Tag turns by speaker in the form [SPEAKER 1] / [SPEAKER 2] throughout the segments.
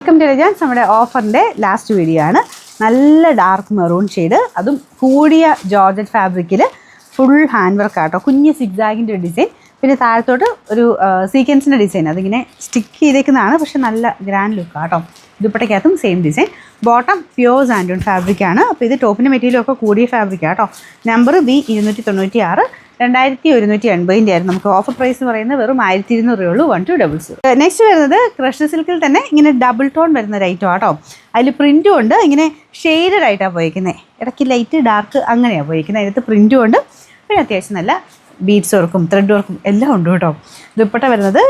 [SPEAKER 1] Welcome to രജാൻസ്. നമ്മുടെ ഓഫറിൻ്റെ last video ആണ്. നല്ല ഡാർക്ക് മെറൂൺ ഷെയ്ഡ്, അതും കൂടിയ ജോർജറ്റ് ഫാബ്രിക്കിൽ ഫുൾ ഹാൻഡ് വർക്ക് ആട്ടോ. കുഞ്ഞ് സിഗ്സാഗിൻ്റെ ഒരു ഡിസൈൻ, പിന്നെ താഴത്തോട്ട് ഒരു സീക്വൻസിൻ്റെ ഡിസൈൻ. അതിങ്ങനെ സ്റ്റിക്ക് ചെയ്തേക്കുന്നതാണ്, പക്ഷെ നല്ല ഗ്രാൻഡ് ലുക്ക് ആട്ടോ. ദുപ്പട്ടയ്ക്കകത്തും സെയിം ഡിസൈൻ. ബോട്ടം പ്യോർ സാൻഡൂൺ ഫാബ്രിക്കാണ്. അപ്പോൾ ഇത് ടോപ്പിൻ്റെ മെറ്റീരിയലൊക്കെ കൂടിയ ഫാബ്രിക്കാണ് കേട്ടോ. നമ്പർ B296, 2180 ആയിരുന്നു. നമുക്ക് ഓഫർ പ്രൈസ് പറയുന്നത് വെറും 1200 ഉള്ളൂ. 1200. നെക്സ്റ്റ് വരുന്നത് ക്രഷ് സിൽക്കിൽ തന്നെ ഇങ്ങനെ ഡബിൾ ടോൺ വരുന്ന ഒരു ഐറ്റം ആട്ടോ. അതിൽ പ്രിൻറ്റും ഉണ്ട്, ഇങ്ങനെ ഷെയ്ഡഡ് ആയിട്ടാണ് പോയിരിക്കുന്നത്. ഇടയ്ക്ക് ലൈറ്റ് ഡാർക്ക് അങ്ങനെയാണ് പോയിരിക്കുന്നത്. അതിനകത്ത് പ്രിൻറ്റും ഉണ്ട്, പിന്നെ അത്യാവശ്യം നല്ല ബീഡ്സ് വർക്കും ത്രെഡ് വർക്കും എല്ലാം ഉണ്ട് കേട്ടോ. ദുപ്പട്ട വരുന്നത്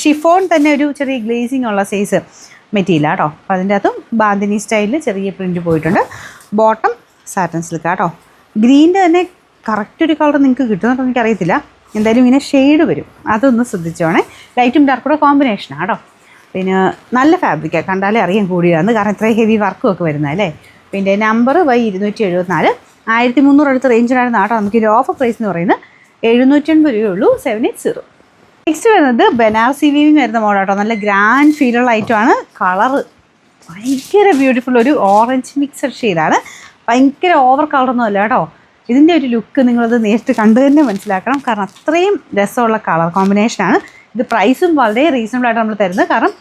[SPEAKER 1] ഷിഫോൺ തന്നെ ഒരു ചെറിയ ഗ്ലേസിങ് ഉള്ള സൈസ് മെറ്റീരിയൽ ആട്ടോ. അപ്പോൾ അതിൻ്റെ അകത്തും ബാന്തിനി സ്റ്റൈലിൽ ചെറിയ പ്രിൻറ്റ് പോയിട്ടുണ്ട്. ബോട്ടം സാറ്റൻ സിൽക്ക് ആട്ടോ. ഗ്രീൻ്റെ തന്നെ കറക്റ്റ് ഒരു കളർ നിങ്ങൾക്ക് കിട്ടുമെന്നൊന്നും എനിക്കറിയത്തില്ല. എന്തായാലും ഇങ്ങനെ ഷെയ്ഡ് വരും, അതൊന്ന് ശ്രദ്ധിച്ചോണേ. ലൈറ്റും ഡാർക്കൂടെ കോമ്പിനേഷനാണ് കേട്ടോ. പിന്നെ നല്ല ഫാബ്രിക്കാണ്, കണ്ടാലേ അറിയാൻ കൂടിയതാണ്, കാരണം ഇത്രയും ഹെവി വർക്കും ഒക്കെ വരുന്നതല്ലേ. പിന്നെ നമ്പർ Y274, 1300 അടുത്ത് റേഞ്ചിലായിരുന്നു കേട്ടോ. നമുക്ക് ഇതിൻ്റെ ഓഫർ പ്രൈസ് എന്ന് പറയുന്നത് 780 രൂപയുള്ളൂ. 780. നെക്സ്റ്റ് വരുന്നത് ബനാറസി വീവിങ് വരുന്ന മോഡാട്ടോ. നല്ല ഗ്രാൻഡ് ഫീലുള്ള ഐറ്റമാണ്. കളറ് ഭയങ്കര ബ്യൂട്ടിഫുൾ, ഒരു ഓറഞ്ച് മിക്സഡ് ഷെയ്ഡാണ്. ഭയങ്കര ഓവർ കളറൊന്നും അല്ല കേട്ടോ. ഇതിൻ്റെ ഒരു ലുക്ക് നിങ്ങളത് നേരിട്ട് കണ്ടു തന്നെ മനസ്സിലാക്കണം, കാരണം അത്രയും രസമുള്ള കളർ കോമ്പിനേഷനാണ്. ഇത് പ്രൈസും വളരെ റീസണബിളായിട്ട് നമ്മൾ തരുന്നത്, കാരണം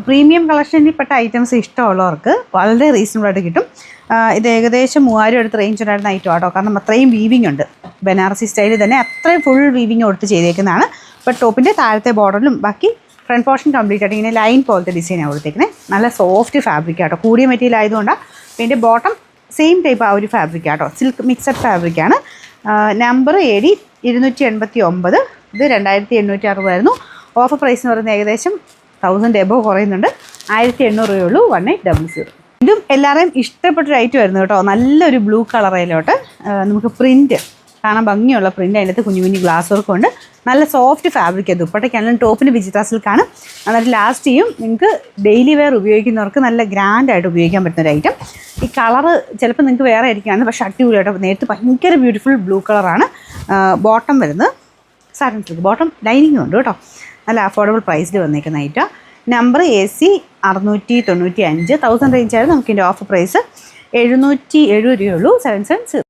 [SPEAKER 1] പ്രീമിയം കളക്ഷനിൽ പെട്ട ഐറ്റംസ് ഇഷ്ടമുള്ളവർക്ക് വളരെ റീസണബിളായിട്ട് കിട്ടും. ഇത് ഏകദേശം 3000 അടുത്ത് റേഞ്ച് ഉണ്ടായിരുന്ന ഐറ്റം ആട്ടോ, കാരണം അത്രയും വീവിങ് ഉണ്ട്. ബനാറസി സ്റ്റൈലിൽ തന്നെ അത്രയും ഫുൾ വീവിങ് കൊടുത്ത് ചെയ്തേക്കുന്നതാണ്. ഇപ്പോൾ ടോപ്പിൻ്റെ താഴത്തെ ബോർഡറിലും ബാക്കി ഫ്രണ്ട് പോർഷൻ കംപ്ലീറ്റ് ആയിട്ട് ഇങ്ങനെ ലൈൻ പോലത്തെ ഡിസൈനാണ് കൊടുത്തേക്കുന്നത്. നല്ല സോഫ്റ്റ് ഫാബ്രിക് ആട്ടോ, കൂടിയ മെറ്റീരിയൽ ആയതുകൊണ്ടാണ്. പിന്നെ ബോട്ടം സെയിം ടൈപ്പ് ആ ഒരു ഫാബ്രിക് ആട്ടോ, സിൽക്ക് മിക്സഡ് ഫാബ്രിക്കാണ്. നമ്പർ AD289, ഇത് 2860 ആയിരുന്നു. ഓഫർ പ്രൈസ് എന്ന് പറയുന്നത് ഏകദേശം 1000 എബോ കുറയുന്നുണ്ട്. 1800 രൂപയുള്ളൂ. 1800. ഇതും എല്ലാവരെയും ഇഷ്ടപ്പെട്ടൊരു ഐറ്റം ആയിരുന്നു കേട്ടോ. നല്ലൊരു ബ്ലൂ കളറിലോട്ട് നമുക്ക് പ്രിൻറ്റ് കാണാൻ ഭംഗിയുള്ള പ്രിൻറ്റ്, അതിനകത്ത് കുഞ്ഞു കുഞ്ഞു ഗ്ലാസ് വർക്കും ഉണ്ട്. നല്ല സോഫ്റ്റ് ഫാബ്രിക്. ദുപ്പട്ടയ്ക്കാണെങ്കിലും ടോപ്പിന് വിജിത്ര സിൽക്കാണ്. നന്നായിട്ട് ലാസ്റ്റ് ചെയ്യും. നിങ്ങൾക്ക് ഡെയിലി വെയർ ഉപയോഗിക്കുന്നവർക്ക് നല്ല ഗ്രാൻഡായിട്ട് ഉപയോഗിക്കാൻ പറ്റുന്ന ഒരു ഐറ്റം. ഈ കളറ് ചിലപ്പോൾ നിങ്ങൾക്ക് വേറെ ആയിരിക്കുകയാണ്, പക്ഷേ അടിപൊളിയായിട്ട് നേരത്തെ ഭയങ്കര ബ്യൂട്ടിഫുൾ ബ്ലൂ കളറാണ്. ബോട്ടം വരുന്നത് സാറ്റൻ സിൽക്ക്, ബോട്ടം ലൈനിങ് ഉണ്ട് കേട്ടോ. നല്ല അഫോർഡബിൾ പ്രൈസിൽ വന്നേക്കുന്ന ഐറ്റം. നമ്പർ AC695, 1000 റേഞ്ചായിരുന്നു. നമുക്കിൻ്റെ ഓഫർ പ്രൈസ് 770 രൂപയുള്ളൂ. 770.